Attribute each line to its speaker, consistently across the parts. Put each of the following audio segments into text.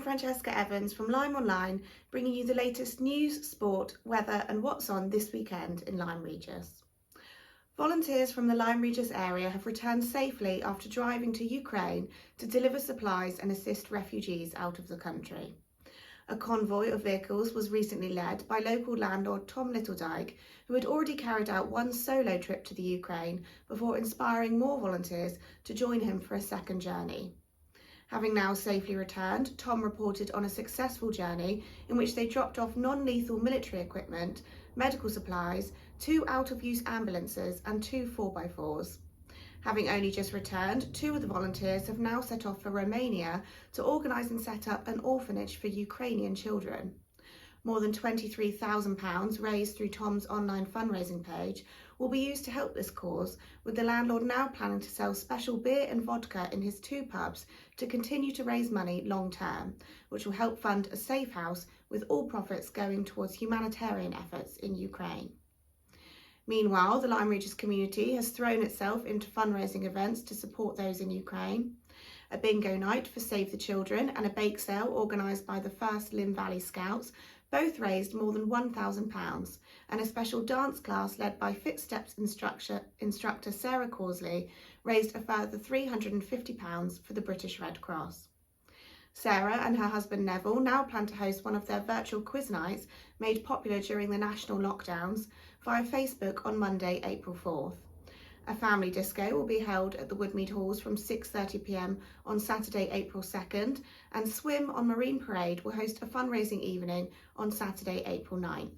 Speaker 1: Francesca Evans from LymeOnline, bringing you the latest news, sport, weather and what's on this weekend in Lyme Regis. Volunteers from the Lyme Regis area have returned safely after driving to Ukraine to deliver supplies and assist refugees out of the country. A convoy of vehicles was recently led by local landlord Tom Littledyke, who had already carried out one solo trip to the Ukraine before inspiring more volunteers to join him for a second journey. Having now safely returned, Tom reported on a successful journey in which they dropped off non-lethal military equipment, medical supplies, 2 out-of-use ambulances and 2 4x4s. Having only just returned, 2 of the volunteers have now set off for Romania to organise and set up an orphanage for Ukrainian children. More than £23,000 raised through Tom's online fundraising page will be used to help this cause, with the landlord now planning to sell special beer and vodka in his 2 pubs to continue to raise money long term, which will help fund a safe house, with all profits going towards humanitarian efforts in Ukraine. Meanwhile, the Lyme Regis community has thrown itself into fundraising events to support those in Ukraine. A bingo night for Save the Children and a bake sale organised by the 1st Lyme Valley Scouts both raised more than £1,000, and a special dance class led by Fit Steps instructor Sarah Causley raised a further £350 for the British Red Cross. Sarah and her husband Neville now plan to host one of their virtual quiz nights made popular during the national lockdowns via Facebook on Monday, April 4th. A family disco will be held at the Woodmead Halls from 6:30 p.m. on Saturday, April 2nd, and Swim on Marine Parade will host a fundraising evening on Saturday, April 9th.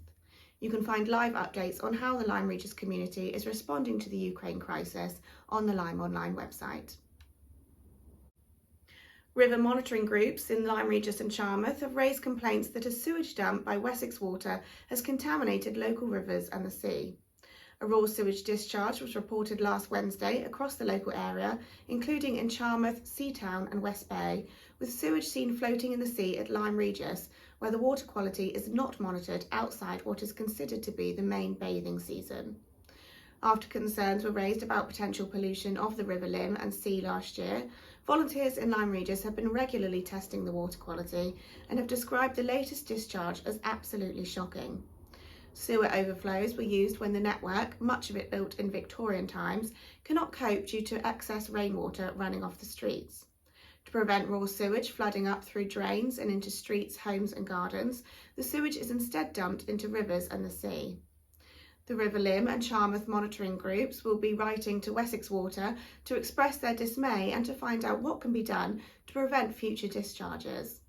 Speaker 1: You can find live updates on how the Lyme Regis community is responding to the Ukraine crisis on the LymeOnline website. River monitoring groups in Lyme Regis and Charmouth have raised complaints that a sewage dump by Wessex Water has contaminated local rivers and the sea. A raw sewage discharge was reported last Wednesday across the local area, including in Charmouth, Seatown and West Bay, with sewage seen floating in the sea at Lyme Regis, where the water quality is not monitored outside what is considered to be the main bathing season. After concerns were raised about potential pollution of the River Lyme and sea last year, volunteers in Lyme Regis have been regularly testing the water quality and have described the latest discharge as absolutely shocking. Sewer overflows were used when the network, much of it built in Victorian times, cannot cope due to excess rainwater running off the streets. To prevent raw sewage flooding up through drains and into streets, homes and gardens, the sewage is instead dumped into rivers and the sea. The River Lyme and Charmouth monitoring groups will be writing to Wessex Water to express their dismay and to find out what can be done to prevent future discharges.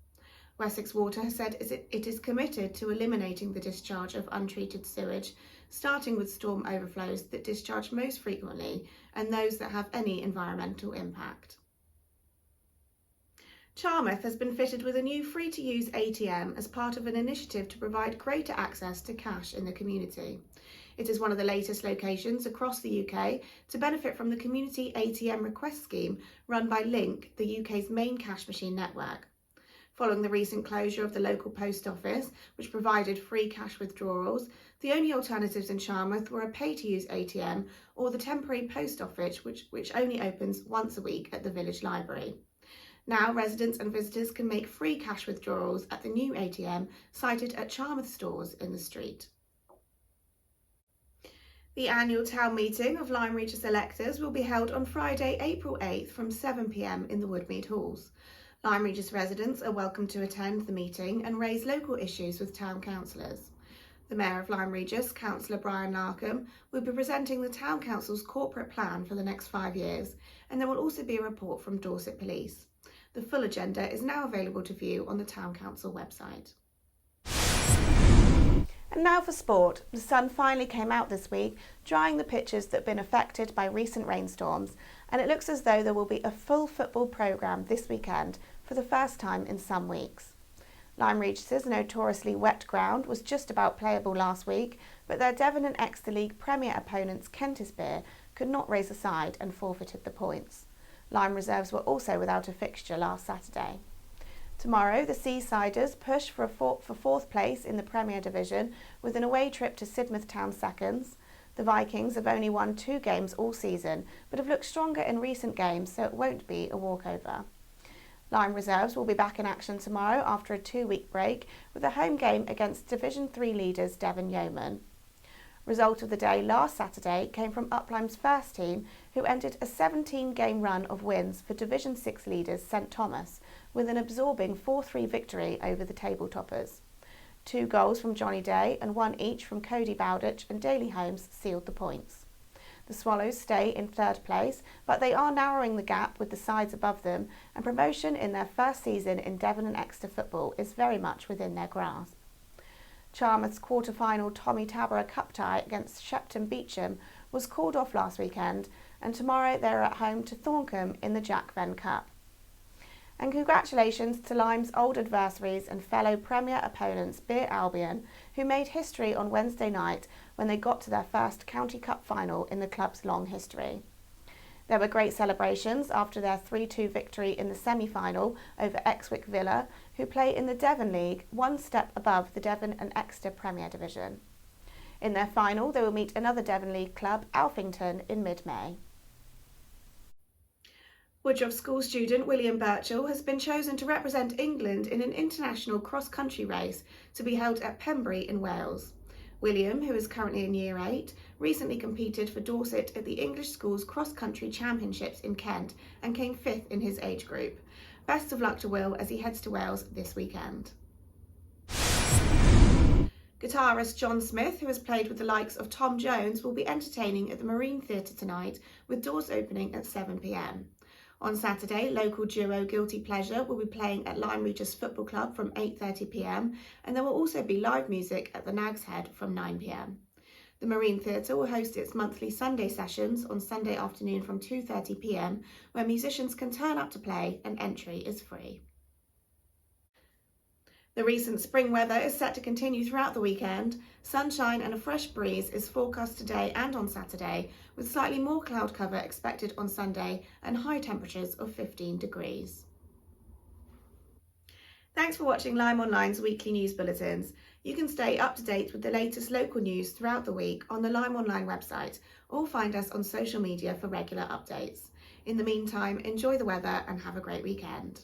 Speaker 1: Wessex Water has said it is committed to eliminating the discharge of untreated sewage, starting with storm overflows that discharge most frequently and those that have any environmental impact. Charmouth has been fitted with a new free-to-use ATM as part of an initiative to provide greater access to cash in the community. It is one of the latest locations across the UK to benefit from the Community ATM Request Scheme run by Link, the UK's main cash machine network. Following the recent closure of the local post office, which provided free cash withdrawals, the only alternatives in Charmouth were a pay-to-use ATM or the temporary post office, which only opens once a week at the village library. Now residents and visitors can make free cash withdrawals at the new ATM sited at Charmouth stores in the street. The annual town meeting of Lyme Regis electors will be held on Friday, April 8th from 7 p.m. in the Woodmead Halls. Lyme Regis residents are welcome to attend the meeting and raise local issues with town councillors. The Mayor of Lyme Regis, Councillor Brian Larkham, will be presenting the Town Council's corporate plan for the next 5 years, and there will also be a report from Dorset Police. The full agenda is now available to view on the Town Council website. And now for sport. The sun finally came out this week, drying the pitches that have been affected by recent rainstorms, and it looks as though there will be a full football programme this weekend for the first time in some weeks. Lyme Regis's notoriously wet ground was just about playable last week, but their Devon and Exeter League Premier opponents Kentisbeere could not raise a side and forfeited the points. Lyme reserves were also without a fixture last Saturday. Tomorrow, the Seasiders push for fourth place in the Premier Division with an away trip to Sidmouth Town seconds. The Vikings have only won 2 games all season, but have looked stronger in recent games, so it won't be a walkover. Lyme reserves will be back in action tomorrow after a 2-week break with a home game against Division 3 leaders Devon Yeoman. Result of the day last Saturday came from Uplyme's first team, who ended a 17-game run of wins for Division 6 leaders St Thomas with an absorbing 4-3 victory over the table toppers. 2 goals from Johnny Day and 1 each from Cody Bowditch and Daly Holmes sealed the points. The Swallows stay in 3rd place, but they are narrowing the gap with the sides above them, and promotion in their first season in Devon and Exeter football is very much within their grasp. Charmouth's quarter-final Tommy Tabbera Cup tie against Shepton Beecham was called off last weekend, and tomorrow they are at home to Thorncombe in the Jack Venn Cup. And congratulations to Lyme's old adversaries and fellow Premier opponents Beer Albion, who made history on Wednesday night when they got to their first County Cup final in the club's long history. There were great celebrations after their 3-2 victory in the semi-final over Exwick Villa, who play in the Devon League, one step above the Devon and Exeter Premier Division. In their final, they will meet another Devon League club, Alphington, in mid-May. Woodruff School student William Burchell has been chosen to represent England in an international cross-country race to be held at Pembury in Wales. William, who is currently in Year 8, recently competed for Dorset at the English Schools Cross-Country Championships in Kent and came 5th in his age group. Best of luck to Will as he heads to Wales this weekend. Guitarist John Smith, who has played with the likes of Tom Jones, will be entertaining at the Marine Theatre tonight, with doors opening at 7 p.m. On Saturday, local duo Guilty Pleasure will be playing at Lyme Regis Football Club from 8:30 p.m, and there will also be live music at the Nag's Head from 9 p.m. The Marine Theatre will host its monthly Sunday sessions on Sunday afternoon from 2:30 p.m, where musicians can turn up to play and entry is free. The recent spring weather is set to continue throughout the weekend. Sunshine and a fresh breeze is forecast today and on Saturday, with slightly more cloud cover expected on Sunday and high temperatures of 15 degrees. Thanks for watching LymeOnline's weekly news bulletins. You can stay up to date with the latest local news throughout the week on the LymeOnline website, or find us on social media for regular updates. In the meantime, enjoy the weather and have a great weekend.